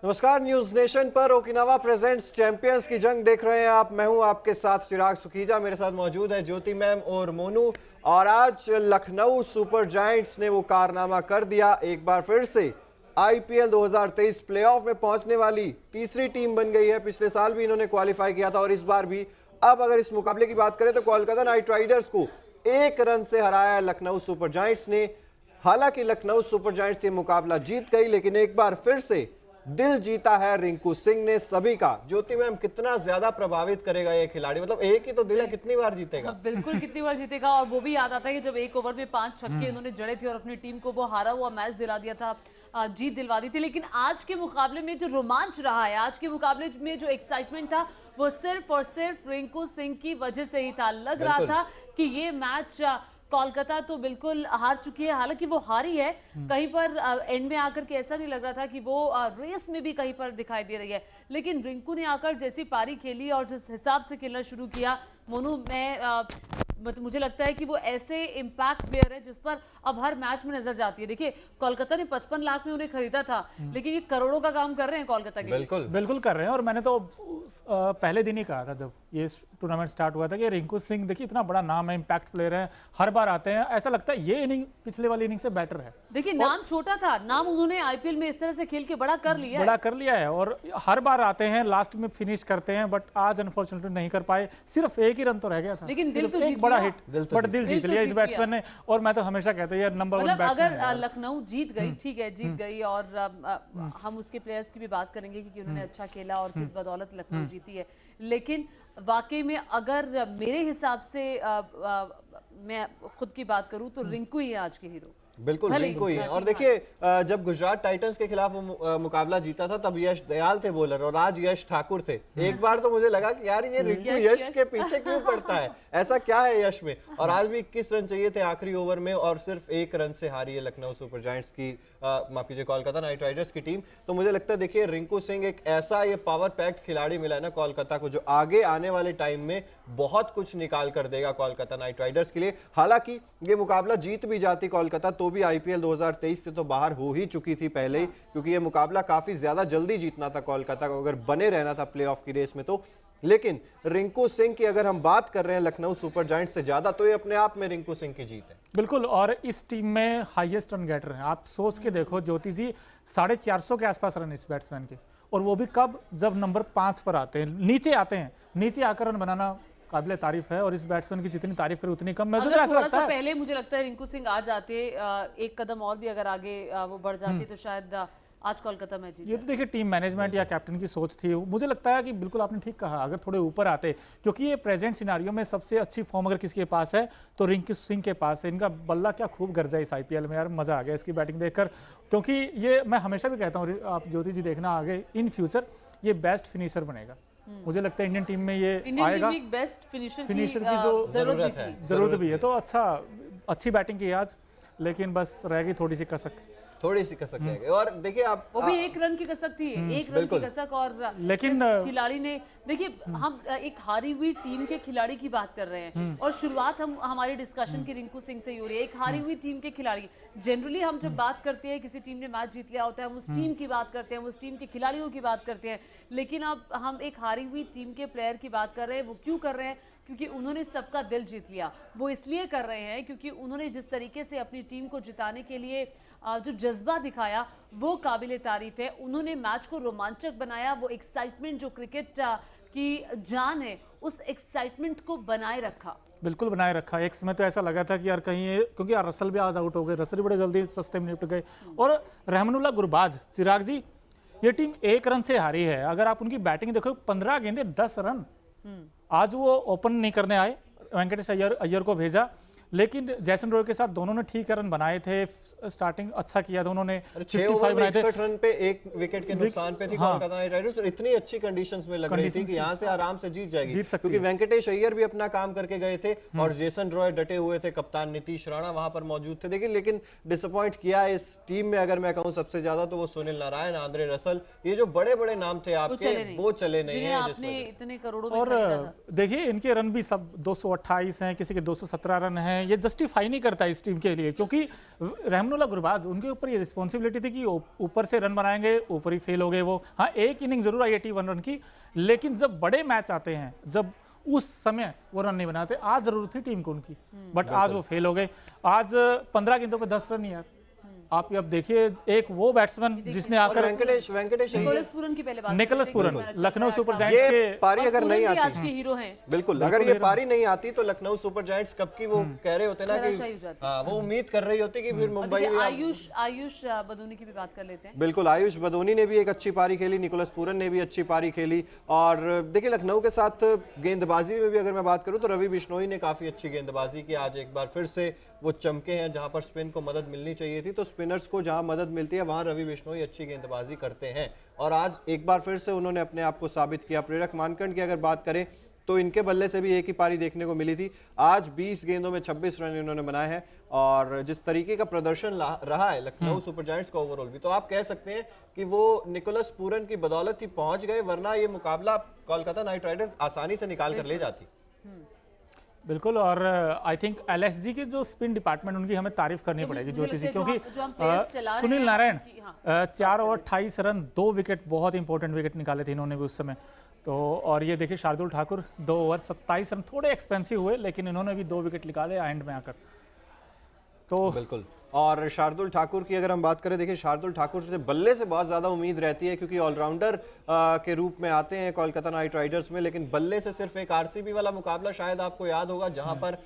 नमस्कार, news nation पर Okinawa presents champions की जंग देख रहे हैं आप। मैं हूं आपके साथ चिराग सुखीजा, मेरे साथ मौजूद है ज्योति मैम और मोनू। और आज लखनऊ सुपर जायंट्स ने वो कारनामा कर दिया, एक बार फिर से आईपीएल 2023 प्लेऑफ में पहुंचने वाली तीसरी टीम बन गई है। पिछले साल भी इन्होंने क्वालिफाई किया था और इस बार भी। अब अगर इस मुकाबले की बात करें तो कोलकाता नाइट राइडर्स को 1 रन से हराया लखनऊ सुपर जायंट्स ने। हालांकि लखनऊ सुपर जायंट्स ये मुकाबला जीत गई, लेकिन एक बार फिर से दिल जीता है रिंकू सिंह ने सभी का। ज्योति मैम, कितना ज्यादा प्रभावित करेगा ये खिलाड़ी? मतलब एक ही तो दिल है, कितनी बार जीतेगा? बिल्कुल कितनी बार जीतेगा। और वो भी याद आता है कि जब एक ओवर में 5 छक्के इन्होंने जड़े थे और अपनी टीम को वो हारा हुआ मैच दिला दिया था, जीत दिलवा दी थी। लेकिन आज के मुकाबले में जो रोमांच रहा है, आज के मुकाबले में जो एक्साइटमेंट था, वो सिर्फ और सिर्फ रिंकू सिंह की वजह से ही था। लग रहा था कि ये मैच कोलकाता तो बिल्कुल हार चुकी है, हालांकि वो हारी है। कहीं पर एंड में आकर के ऐसा नहीं लग रहा था कि वो रेस में भी कहीं पर दिखाई दे रही है, लेकिन रिंकू ने आकर जैसी पारी खेली और जिस हिसाब से खेलना शुरू किया, मोनू मुझे लगता है कि वो ऐसे इम्पैक्ट प्लेयर है जिस पर अब हर मैच में नजर जाती है। देखिए, कोलकाता ने 55 लाख में उन्हें खरीदा था, लेकिन ये करोड़ों का काम कर रहे हैं कोलकाता के। बिल्कुल कर रहे हैं। और मैंने तो पहले दिन ही कहा था जब ये टूर्नामेंट स्टार्ट हुआ था कि रिंकू सिंह देखिए इतना बड़ा नाम है, इम्पैक्ट प्लेयर है, हर बार आते हैं। ऐसा लगता है ये इनिंग पिछले वाली इनिंग से बेटर है। देखिए, नाम छोटा था, नाम उन्होंने आईपीएल में इस तरह से खेल के बड़ा कर लिया है और हर बार आते हैं, लास्ट में फिनिश करते हैं। बट आज अनफॉर्चुनेटली नहीं कर पाए, सिर्फ 1 ही रन तो रह गया था, लेकिन दिल तो एक बड़ा हिट, बट दिल जीत लिया इस बैट्समैन ने। और मैं तो हमेशा कहता हूं नंबर 1 बैट्समैन। अगर लखनऊ जीत गई, ठीक है, जीत गई, और हम उसके प्लेयर्स की भी बात करेंगे कि उन्होंने अच्छा खेला और किस बदौलत लखनऊ जीती है। लेकिन वाकई में अगर मेरे हिसाब से मैं खुद की बात करूं तो रिंकू ही है आज के हीरो। बिल्कुल रिंकू ही है। और देखिए, जब गुजरात टाइटंस के खिलाफ वो मुकाबला जीता था तब यश दयाल थे बॉलर और आज यश ठाकुर थे। एक बार तो मुझे लगा कि यार ये रिंकू यश के पीछे क्यों पड़ता है, ऐसा क्या है यश में? और आज भी 21 रन चाहिए थे आखिरी ओवर में और सिर्फ 1 रन से हारी है लखनऊ सुपर जायंट्स की, माफ कीजिए, कोलकाता नाइट राइडर्स की टीम। तो मुझे लगता है देखिए, रिंकू सिंह एक ऐसा ये पावर पैक्ड खिलाड़ी मिला है ना कोलकाता को, जो आगे आने वाले टाइम में बहुत कुछ निकाल कर देगा कोलकाता नाइट राइडर्स के लिए। हालांकि ये मुकाबला जीत भी जाती कोलकाता तो भी आईपीएल 2023 से तो बाहर हो ही चुकी थी पहले ही, क्योंकि ये मुकाबला काफी ज्यादा जल्दी जीतना था कोलकाता को अगर बने रहना था प्लेऑफ की रेस में तो। लेकिन रिंकू सिंह की अगर हम बात कर रहे हैं लखनऊ सुपर जायंट्स से ज्यादा, तो ये अपने आप में रिंकू सिंह की जीत है। बिल्कुल। और इस टीम में हाईएस्ट रन गेटर हैं। आप सोच के देखो ज्योति जी, 450 के आसपास रन इस बैट्समैन के, और वो भी कब? जब नंबर 5 पर आते हैं, नीचे आते हैं, नीचे आकर रन बनाना काबिले तारीफ है। और इस बैट्समैन की जितनी तारीफ करें उतनी कम। अगर थोड़ा सा पहले मुझे लगता है रिंकू सिंह आ जाते, एक कदम और भी अगर आगे वो बढ़ जाते तो शायद आज कोलकाता मैच जीत। ये तो देखिए टीम मैनेजमेंट या कैप्टन की सोच थी। मुझे लगता है कि बिल्कुल आपने ठीक कहा, अगर थोड़े ऊपर आते, क्योंकि ये प्रेजेंट सिनारियो में सबसे अच्छी फॉर्म अगर किसके पास है तो रिंकू सिंह के पास है। इनका बल्ला क्या खूब गरजा है इस आईपीएल में, यार मजा आ गया इसकी बैटिंग देखकर। क्योंकि ये मैं हमेशा भी कहता हूँ, आप ज्योति जी देखना आगे इन फ्यूचर ये बेस्ट फिनिशर बनेगा। मुझे लगता है इंडियन टीम में ये आएगा, बेस्ट फिनिशर की जो जरूरत भी है। तो अच्छी बैटिंग की आज, लेकिन बस रह गई थोड़ी सी कसक रह गई। और देखिए, आप वो भी 1 रन की कसक थी, 1 रन की कसक। और लेकिन खिलाड़ी ने, देखिए, हम एक हारी हुई टीम के खिलाड़ी की बात कर रहे हैं और शुरुआत हमारी डिस्कशन की रिंकू सिंह से ही हो रही है। एक हारी हुई टीम के खिलाड़ी, जनरली हम जब बात करते हैं किसी टीम ने मैच जीत लिया होता है, हम उस टीम की बात करते हैं, उस टीम के खिलाड़ियों की बात करते हैं। लेकिन अब हम एक हारी हुई टीम के प्लेयर की बात कर रहे हैं। वो क्यों कर रहे हैं? क्योंकि उन्होंने सबका दिल जीत लिया। वो इसलिए कर रहे हैं क्योंकि उन्होंने जिस तरीके से अपनी टीम को जिताने के लिए जो जज्बा दिखाया वो काबिले तारीफ है। उन्होंने मैच को रोमांचक बनाया। वो एक्साइटमेंट जो क्रिकेट की जान है, उस एक्साइटमेंट को बनाए रखा, बिल्कुल बनाए रखा। एक समय तो ऐसा लगा था कि यार कहीं, क्योंकि यार रसल भी आज आउट हो गए, रसल भी बड़े जल्दी सस्ते में निपट गए। और रहमानुल्लाह गुरबाज, चिराग जी, ये टीम 1 रन से हारी है। अगर आप उनकी बैटिंग देखो, 15 गेंदे 10 रन। आज वो ओपन नहीं करने आए, वेंकटेश अय्यर को भेजा, लेकिन जैसन रॉय के साथ दोनों ने ठीक रन बनाए थे। स्टार्टिंग अच्छा किया था उन्होंने, 55 बनाए थे। 61 रन पे 1 विकेट के नुकसान पे थी कोलकाता नाइट राइडर्स, और इतनी अच्छी कंडीशंस में लग रही थी कि यहां से आराम से जीत जाएगी, क्योंकि वेंकटेश अय्यर भी अपना काम करके गए थे और जेसन रॉय डटे हुए थे, कप्तान नीतीश राणा वहां पर मौजूद थे। लेकिन डिसअपॉइंट किया इस टीम में, अगर मैं कहूं सबसे ज्यादा, तो वो सुनील नारायण, आंद्रे रसल, ये जो बड़े बड़े नाम थे आपके, वो चले नहीं है आपने इतने करोड़ों में। और देखिए इनके रन भी सब 228 हैं, किसी के 217 रन हैं। हैं ये जस्टिफाई नहीं करता इस टीम के लिए, क्योंकि रहमानुल्लाह गुरबाज उनके ऊपर ये रिस्पॉन्सिबिलिटी थी कि ऊपर से रन बनाएंगे, ऊपर ही फेल हो गए वो। हाँ, एक इनिंग जरूर आई 81 रन की, लेकिन जब बड़े मैच आते हैं, जब उस समय वो रन नहीं बनाते। आज जरूरत थी टीम को उनकी, बट आज वो फेल हो गए। आज 15 गेंदों पे 10 रन यार। आप अब देखिए, एक वो बैट्समैन जिसने आकर वेंकटेश निकोलस पूरन की पहले बात Nicholas Pooran Lucknow Super Giants ये के पारी अगर नहीं आज आती, के हीरो हैं। बिल्कुल अगर ये पारी नहीं आती तो लखनऊ सुपर जायंट्स कब की वो कह रहे होते ना निराशाई हो कि जाती। हाँ, वो उम्मीद कर रही होती कि फिर मुंबई देखिए, में आयुष बदूनी की भी बात कर लेते हैं। बिल्कुल आयुष बदोनी ने भी एक अच्छी पारी खेली, निकोलस पूरन ने भी अच्छी पारी खेली। और देखिए लखनऊ के साथ गेंदबाजी में भी अगर मैं बात करूं तो रवि बिश्नोई ने काफी अच्छी गेंदबाजी की। आज एक बार फिर से वो चमके हैं, जहां पर स्पिन को मदद मिलनी चाहिए थी तो स्पिनर्स को जहां मदद मिलती है वहां रवि बिश्नोई अच्छी गेंदबाजी करते हैं। और आज एक बार फिर से उन्होंने अपने आप को साबित किया। प्रेरक मानकंड की अगर बात करें तो इनके बल्ले से भी एक ही पारी देखने को मिली थी। आज 20 गेंदों में 26 रन इन्होंने बनाए हैं। और जिस तरीके का प्रदर्शन रहा है लखनऊ सुपर जायंट्स का ओवरऑल भी, तो आप कह सकते हैं कि वो निकोलस पूरन की बदौलत ही पहुंच गए, वरना ये मुकाबला कोलकाता नाइट राइडर्स आसानी से निकाल कर ले जाती। बिल्कुल। और आई थिंक एलएसजी के जो स्पिन डिपार्टमेंट, उनकी हमें तारीफ करनी पड़ेगी ज्योति जी, क्योंकि Sunil Narayan 4 over 28 run 2 wicket, बहुत इंपॉर्टेंट विकेट निकाले थे इन्होंने भी उस समय तो। और ये देखिए शार्दुल ठाकुर 2 ओवर 27 रन, थोड़े एक्सपेंसिव हुए लेकिन इन्होंने भी 2 विकेट निकाले एंड में आकर तो। बिल्कुल। और शार्दुल ठाकुर की अगर हम बात करें, देखिए शार्दुल ठाकुर से बल्ले से बहुत ज़्यादा उम्मीद रहती है क्योंकि ऑलराउंडर के रूप में आते हैं कोलकाता नाइट राइडर्स में, लेकिन बल्ले से सिर्फ एक आरसीबी वाला मुकाबला शायद आपको याद होगा जहां पर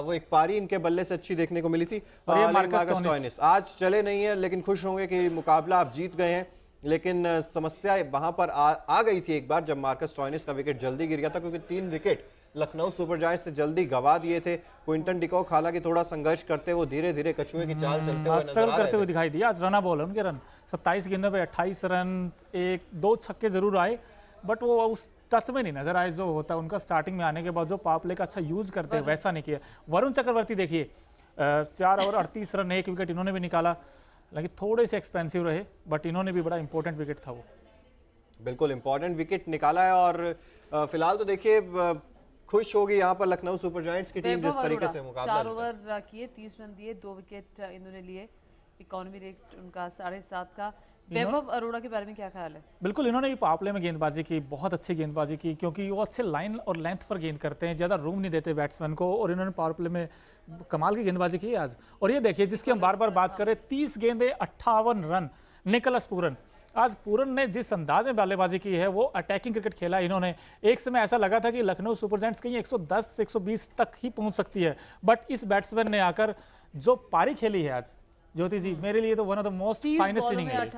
वो एक पारी इनके बल्ले से अच्छी देखने को मिली थी। और ये मार्कस स्टोइनिस आज चले नहीं है, लेकिन खुश होंगे कि मुकाबला आप जीत गए हैं। लेकिन समस्या वहां पर आ गई थी एक बार जब मार्कस स्टोइनिस का विकेट जल्दी गिर गया था, क्योंकि 3 विकेट लखनऊ सुपर जायंट्स से जल्दी गवा दिए थे। क्विंटन डिकॉक हालांकि थोड़ा संघर्ष करते, वो धीरे धीरे कछुए की चाल चलते हुए स्ट्रगल करते हुए दिखाई दिया। आज रना बॉल है उनके, रन 27 गेंदों पे 28 रन, 1-2 छक्के जरूर आए, बट वो उस टच में नहीं नजर आए जो होता है उनका स्टार्टिंग में आने के बाद, जो पावर प्ले का अच्छा यूज करते हैं वैसा नहीं किया। वरुण चक्रवर्ती देखिए 4 ओवर 38 रन, 1 विकेट इन्होंने भी निकाला, लेकिन थोड़े से एक्सपेंसिव रहे, बट इन्होंने भी बड़ा इंपॉर्टेंट विकेट था वो। बिल्कुल इंपॉर्टेंट विकेट निकाला है। और फिलहाल तो देखिए खुश होगी यहाँ पर लखनऊ सुपर जायंट्स की टीम जिस तरीके से मुकाबला 4 ओवर किए, 30 रन दिए, 2 विकेट इन्होंने लिए। इकोनॉमी रेट उनका 7.5 का। वैभव अरोड़ा के बारे में क्या ख्याल है? बिल्कुल, इन्होंने भी पावर प्ले में गेंदबाजी की, बहुत अच्छी गेंदबाजी की, क्योंकि वो अच्छे लाइन और लेंथ पर गेंद करते हैं, ज़्यादा रूम नहीं देते बैट्समैन को, और इन्होंने पावर प्ले में कमाल की गेंदबाजी की आज। और ये देखिए जिसकी हम बार बार बात करें, 30 गेंदे 58 रन, निकोलस पूरन। आज पूरन ने जिस अंदाज में बल्लेबाजी की है, वो अटैकिंग क्रिकेट खेला इन्होंने। एक समय ऐसा लगा था कि लखनऊ सुपर जायंट्स कहीं 110-120 तक ही पहुंच सकती है, बट इस बैट्समैन ने आकर जो पारी खेली है आज ज्योति जी, मेरे लिए तो one of the most finest inning है।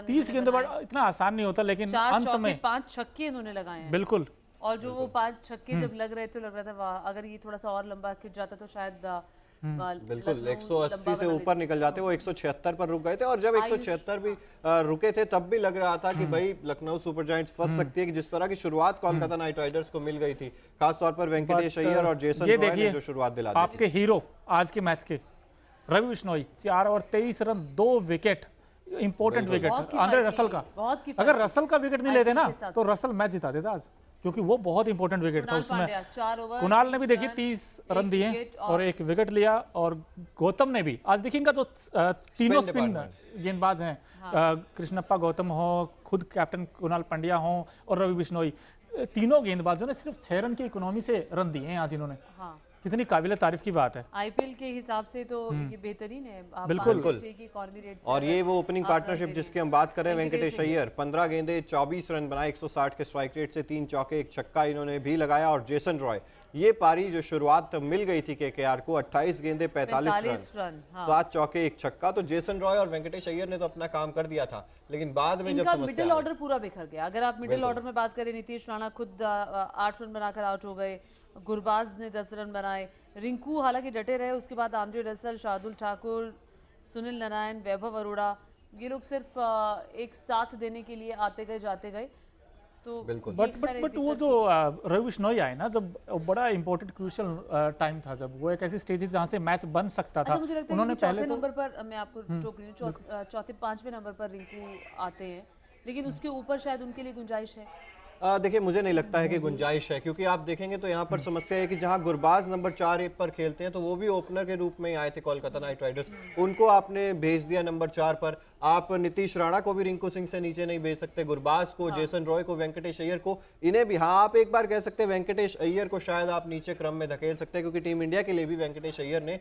30 गेंदों पर इतना आसान नहीं होता, लेकिन अंत में 5 छक्के इन्होंने लगाए हैं। बिल्कुल। और जो वो 5 छक्के जब लग रहे थे, लग रहा था वाह, अगर ये थोड़ा सा और लंबा खिंच जाता तो शायद बिल्कुल 180 से ऊपर निकल जाते। वो 176 पर रुक गए थे, और जब 176 भी रुके थे तब भी लग रहा था कि भाई लखनऊ सुपर जायंट्स फंस सकती है, कि जिस तरह की शुरुआत कोलकाता नाइट राइडर्स को मिल गई थी, खासतौर पर वेंकटेश अय्यर और जेसन रॉय ने जो शुरुआत दिला दी। आपके हीरो आज के मैच के Ravi Bishnoi 4 over 23 run, 2 wicket, important wicket Andre Russell का। अगर रसल का विकेट नहीं लेते ना तो रसल मैच जिता देता आज, क्योंकि वो बहुत इंपॉर्टेंट विकेट था उसमें। कुणाल ने भी देखिए 30 रन दिए और 1 विकेट लिया, और गौतम ने भी आज देखिए, इनका तो तीनों स्पिन गेंदबाज हैं, कृष्णप्पा गौतम हो, खुद कैप्टन कुणाल पंड्या हो और रवि बिश्नोई, तीनों गेंदबाजों ने सिर्फ 6 रन की इकोनॉमी से रन दिए हैं आज इन्होंने। कितनी काबिल तारीफ की बात है। आईपीएल के हिसाब से तो ये बेहतरीन है। बिल्कुल। और ये वो ओपनिंग पार्टनरशिप जिसकी हम बात कर रहे हैं, वेंकटेश अय्यर 15 गेंदे 24 रन बनाए, 160 के स्ट्राइक रेट से, 3 चौके 1 छक्का इन्होंने भी लगाया। और जेसन रॉय, ये पारी जो शुरुआत मिल गई थी केकेआर को, 28 गेंदे 45 रन, 7 चौके 1 छक्का, तो जेसन रॉय और वेंकटेश अय्यर ने तो अपना काम कर दिया था, लेकिन बाद में जब मिडिल ऑर्डर पूरा बिखर गया। अगर आप मिडिल ऑर्डर में बात करें, नीतीश राणा खुद 8 रन बनाकर आउट हो गए, गुरबाज ने 10 रन बनाए, रिंकू हालांकि डटे रहे, उसके बाद आंद्रे रसल, शार्दुल ठाकुर, सुनील नारायण, वैभव अरोड़ा, ये लोग सिर्फ एक साथ देने के लिए आते गए जाते गए। तो बट वो जो रवि बिश्नोई आए ना, जब बड़ा इंपॉर्टेंट क्रूशियल टाइम था, जब वो एक ऐसी स्टेज जहाँ से मैच बन सकता था। मुझे लगता है कि चौथे नंबर पर, मैं आपको टोक रही हूँ, चौथे 5वें नंबर पर रिंकू आते हैं, लेकिन उसके ऊपर शायद उनके लिए गुंजाइश है। देखिए मुझे नहीं लगता है कि गुंजाइश है, क्योंकि आप देखेंगे तो यहाँ पर समस्या है कि जहाँ गुरबाज नंबर 4 पर खेलते हैं तो वो भी ओपनर के रूप में ही आए थे कोलकाता नाइट राइडर्स, उनको आपने भेज दिया नंबर 4 पर। आप नीतीश राणा को भी रिंकू सिंह से नीचे नहीं भेज सकते, गुरबाज को, जेसन रॉय को, वेंकटेश अय्यर को, इन्हें भी। हाँ, आप एक बार कह सकते हैं वेंकटेश अय्यर को शायद आप नीचे क्रम में धकेल सकते हैं, क्योंकि टीम इंडिया के लिए भी वेंकटेश अय्यर ने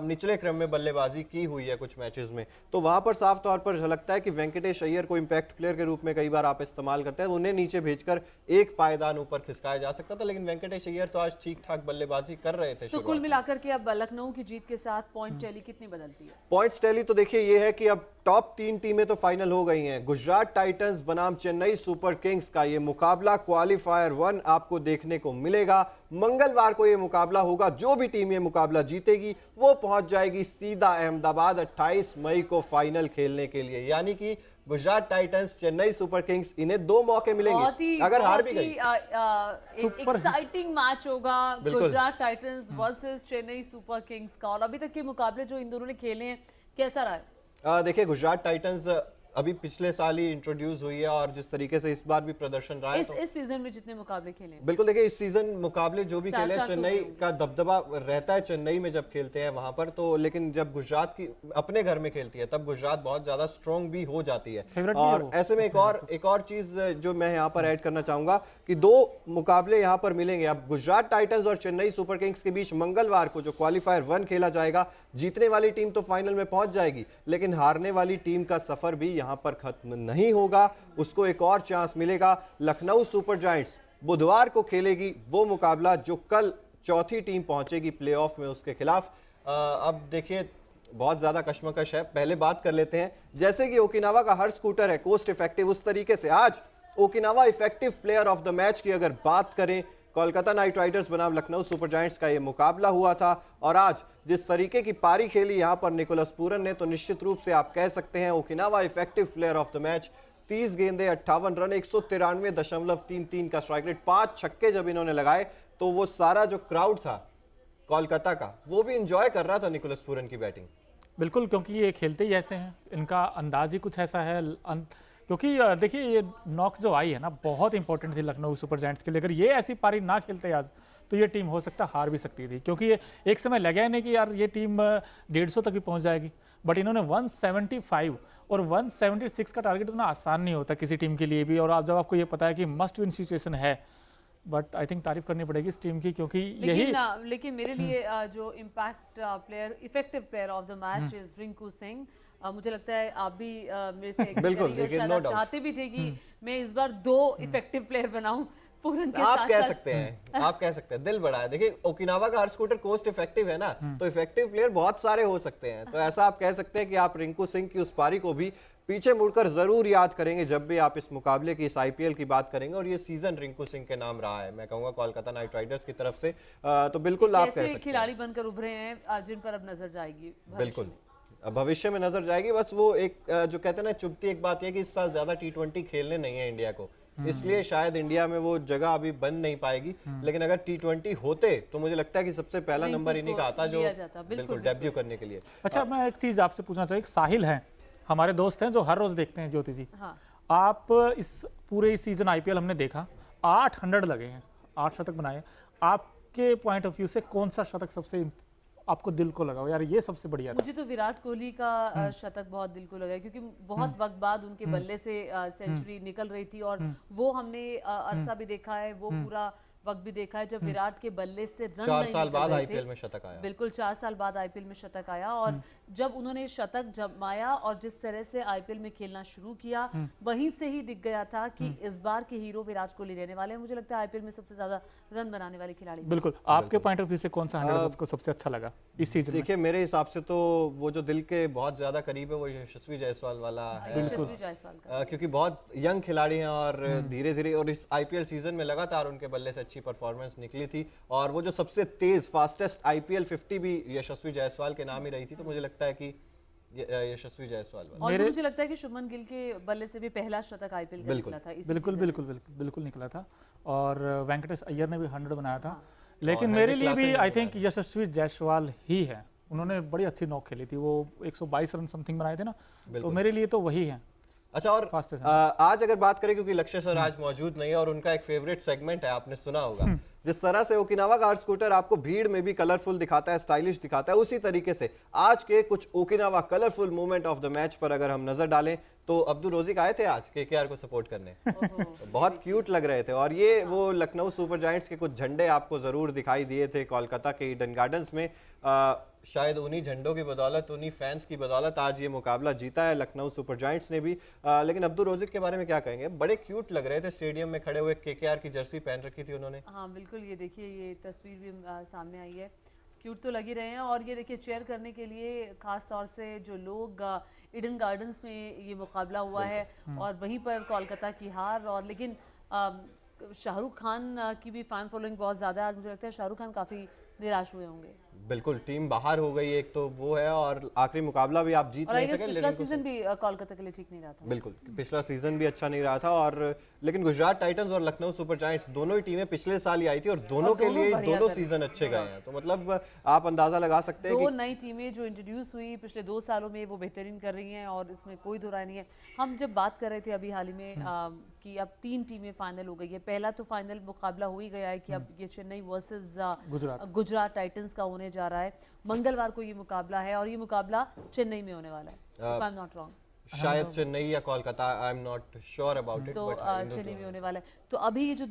निचले क्रम में बल्लेबाजी की हुई है कुछ मैचेस में, तो वहां पर साफ तौर पर झलकता है कि वेंकटेश अय्यर को इंपैक्ट प्लेयर के रूप में कई बार आप इस्तेमाल करते हैं, उन्हें नीचे भेजकर एक पायदान ऊपर खिसकाया जा सकता था, लेकिन वेंकटेश अय्यर तो आज ठीक ठाक बल्लेबाजी कर रहे थे। तो कुल मिलाकर के अब लखनऊ की जीत के साथ पॉइंट टैली कितनी बदलती है? पॉइंट्स टैली तो देखिए ये है कि अब टॉप 3 टीमें तो फाइनल हो गई हैं। गुजरात टाइटंस बनाम चेन्नई सुपर किंग्स का ये मुकाबला क्वालिफायर 1 आपको देखने को मिलेगा। मंगलवार को ये मुकाबला होगा, जो भी टीम ये मुकाबला जीतेगी वो पहुंच जाएगी सीधा अहमदाबाद 28 मई को फाइनल खेलने के लिए। यानी कि Gujarat Titans, Chennai super Kings, इन्हें 2 मौके मिलेंगे अगर हार भी गई। एक्साइटिंग मैच होगा Gujarat Titans versus Chennai super Kings का। और अभी तक के मुकाबले जो इन दोनों ने खेले हैं, कैसा रहा है? देखिए गुजरात टाइटंस अभी पिछले साल ही इंट्रोड्यूस हुई है और जिस तरीके से इस बार भी प्रदर्शन रहा है इस सीजन में जितने मुकाबले खेले, बिल्कुल देखिए इस सीजन मुकाबले जो भी खेले, चेन्नई का दबदबा रहता है चेन्नई में जब खेलते हैं वहां पर, तो लेकिन जब गुजरात की अपने घर में खेलती है तब गुजरात बहुत ज्यादा स्ट्रॉन्ग भी हो जाती है। और ऐसे में एक और चीज जो मैं यहाँ पर ऐड करना चाहूंगा कि 2 मुकाबले यहाँ पर मिलेंगे। अब गुजरात टाइटंस और चेन्नई सुपर किंग्स के बीच मंगलवार को जो क्वालिफायर 1 खेला जाएगा, जीतने वाली टीम तो फाइनल में पहुंच जाएगी, लेकिन हारने वाली टीम का सफर भी यहाँ पर खत्म नहीं होगा, उसको एक और चांस मिलेगा। लखनऊ सुपर जायंट्स बुधवार को खेलेगी वो मुकाबला जो कल चौथी टीम पहुंचेगी प्लेऑफ में उसके खिलाफ। अब देखिए बहुत ज्यादा कश्मकश है, पहले बात कर लेते हैं। जैसे कि ओकिनावा का हर स्कूटर है कोस्ट इफेक्टिव, उस तरीके से आज Okinawa effective player of the match की अगर बात करें, कोलकाता नाइट राइडर्स बनाम लखनऊ सुपर जायंट्स का ये मुकाबला हुआ था और आज जिस तरीके की पारी खेली यहाँ पर निकोलस पूरन ने, तो निश्चित रूप से आप कह सकते हैं Okinawa effective player of the match. 30 गेंदे 58 रन 193.33 का स्ट्राइक रेट, 5 छक्के जब इन्होंने लगाए तो वो सारा जो क्राउड था कोलकाता का वो भी इंजॉय कर रहा था निकोलस पूरन की बैटिंग। बिल्कुल, क्योंकि ये खेलते ही ऐसे हैं, इनका अंदाज ही कुछ ऐसा है। क्योंकि देखिए ये नॉक जो आई है ना बहुत इंपॉर्टेंट थी लखनऊ सुपर जायंट्स के लिए। अगर ये ऐसी पारी ना खेलते आज तो ये टीम हो सकता हार भी सकती थी, क्योंकि ये एक समय लगा ही नहीं कि यार ये टीम 150 तक भी पहुंच जाएगी, बट इन्होंने 175 और 176 का टारगेट इतना आसान नहीं होता किसी टीम के लिए भी। और जब आपको ये पता है कि मस्ट विन सिचुएशन है, बट आई थिंक तारीफ करनी पड़ेगी इस टीम की, क्योंकि लेकिन मेरे लिए जो impact player, effective player of the match is Rinku Singh. मुझे लगता है आप भी मेरे से चाहते भी थे कि मैं इस बार 2 इफेक्टिव प्लेयर बनाऊं पूरन के साथ। आप कह सकते हैं दिल बड़ा है। देखिए ओकिनावा का हर स्कूटर कोस्ट इफेक्टिव है ना, तो इफेक्टिव प्लेयर बहुत सारे हो सकते हैं, तो ऐसा आप कह सकते हैं कि आप रिंकू सिंह की उस पारी को भी पीछे मुड़कर जरूर याद करेंगे जब भी आप इस मुकाबले की, इस आईपीएल की बात करेंगे। और ये सीजन रिंकू सिंह के नाम रहा है, मैं कहूंगा कोलकाता नाइट राइडर्स की तरफ से, तो बिल्कुल आप कह सकते हैं खिलाड़ी बनकर उभरे हैं जिन पर अब नजर जाएगी। बिल्कुल भविष्य में नजर जाएगी। बस वो एक जो कहते हैं ना चुभती एक बात यह कि इस साल ज्यादा T20 खेलने नहीं है इंडिया को, इसलिए शायद इंडिया में वो जगह अभी बन नहीं पाएगी। लेकिन अगर T20 होते तो मुझे लगता है कि सबसे पहला नंबर इन्हीं का आता जो बिल्कुल डेब्यू करने के लिए। अच्छा, मैं एक चीज आपसे पूछना चाहिए, साहिल हैं हमारे दोस्त हैं जो हर रोज देखते हैं ज्योति जी, आप इस पूरे सीजन आईपीएल हमने देखा 800 लगे हैं, 8 शतक बनाए, आपके पॉइंट ऑफ व्यू से कौन सा शतक सबसे आपको दिल को लगा यार ये सबसे बढ़िया था? मुझे तो विराट कोहली का शतक बहुत दिल को लगा, क्योंकि बहुत वक्त बाद उनके बल्ले से सेंचुरी निकल रही थी और वो हमने अरसा भी देखा है, वो पूरा वक्त भी देखा है जब विराट के बल्ले से रन 4 साल बाद आईपीएल में शतक आया। बिल्कुल 4 साल बाद आईपीएल में शतक आया और जब उन्होंने शतक जमाया और जिस तरह से आईपीएल में खेलना शुरू किया, वहीं से ही दिख गया था कि इस बार के हीरो विराट कोहली रहने वाले हैं। मुझे लगता है आईपीएल में सबसे ज्यादा रन बनाने वाले खिलाड़ी। बिल्कुल, आपके पॉइंट ऑफ व्यू से कौन सा 100 आपको सबसे अच्छा लगा इस सीजन में? देखिए मेरे हिसाब से तो वो जो दिल के बहुत ज्यादा करीब है वो यशस्वी जायसवाल वाला है, यशस्वी जायसवाल का, क्योंकि बहुत यंग खिलाड़ी हैं और धीरे धीरे और इस आईपीएल सीजन में लगातार उनके बल्ले से अच्छी परफॉर्मेंस निकली थी। और वो जो सबसे तेज फास्टेस्ट आईपीएल 50 भी यशस्वी जायसवाल के नाम ही रही थी, तो मुझे लगता है कि यशस्वी जायसवाल वाला। और मुझे लगता है कि शुभमन गिल के बल्ले से भी पहला शतक आईपीएल का निकला था। बिल्कुल निकला था और वेंकटेश अय्यर ने भी 100 बनाया था। लेकिन मेरे लिए भी आई थिंक यशस्वी जायसवाल ही है, उन्होंने बड़ी अच्छी नॉक खेली थी, वो 122 रन समथिंग बनाए थे ना, तो मेरे लिए तो वही है। अच्छा, और Fastest आज अगर बात करें, क्योंकि लक्ष्य सर आज मौजूद नहीं है और उनका एक फेवरेट सेगमेंट है, आपने सुना होगा, जिस तरह से ओकिनावा कार स्कूटर आपको भीड़ में भी कलरफुल दिखाता है, स्टाइलिश दिखाता है, उसी तरीके से आज के कुछ Okinawa colourful moment of the match पर अगर हम नजर डालें तो अब्दुल रोजिक आए थे आज केकेआर को सपोर्ट करने। बहुत क्यूट लग रहे थे, और ये वो लखनऊ सुपर जायंट्स के कुछ झंडे आपको जरूर दिखाई दिए थे कोलकाता के ईडन गार्डन्स में। शायद उन्हीं झंडों की बदौलत, उन्हीं फैंस की बदौलत आज ये मुकाबला जीता है लखनऊ सुपर जायंट्स ने भी। लेकिन अब्दुल रोजिक के बारे में क्या कहेंगे? बड़े क्यूट लग रहे थे स्टेडियम में खड़े हुए, केकेआर की जर्सी पहन रखी थी उन्होंने। हाँ बिल्कुल, ये देखिए ये तस्वीर भी सामने आई है, क्यूट तो लग ही रहे हैं। और ये देखिए चेयर करने के लिए खास तौर से जो लोग ईडन गार्डन्स में ये मुकाबला हुआ है, और वहीं पर कोलकाता की हार। और लेकिन शाहरुख खान की भी फैन फॉलोइंग बहुत ज़्यादा है आज। मुझे लगता है शाहरुख खान काफ़ी निराश हुए होंगे। बिल्कुल, टीम बाहर हो गई, एक तो वो है, और आखिरी मुकाबला भी आप जीत नहीं सके। पिछला सीजन भी कोलकाता के लिए ठीक नहीं रहा था। बिल्कुल, पिछला सीजन भी अच्छा नहीं रहा था। और लेकिन गुजरात टाइटंस और लखनऊ सुपर जायंट्स दोनों ही टीमें पिछले साल ही आई थी, और दोनों के लिए दोनों सीजन अच्छे गए हैं। तो मतलब आप अंदाजा लगा सकते हैं दो नई टीमें जो इंट्रोड्यूस हुई पिछले 2 सालों में, वो बेहतरीन कर रही हैं, और इसमें कोई दो राय नहीं है। हम जब बात कर रहे थे अभी हाल ही में कि अब 3 टीमें फाइनल हो गई है। पहला तो फाइनल मुकाबला हो ही गया है कि अब ये चेन्नई वर्सेस गुजरात टाइटंस का होने जा रहा है। मंगलवार को ये मुकाबला है, और ये मुकाबला चेन्नई में होने वाला है, if I am not wrong. शायद चेन्नई या Kolkata, I am not sure about it, तो चेन्नई में होने वाला है। तो अभी ये जो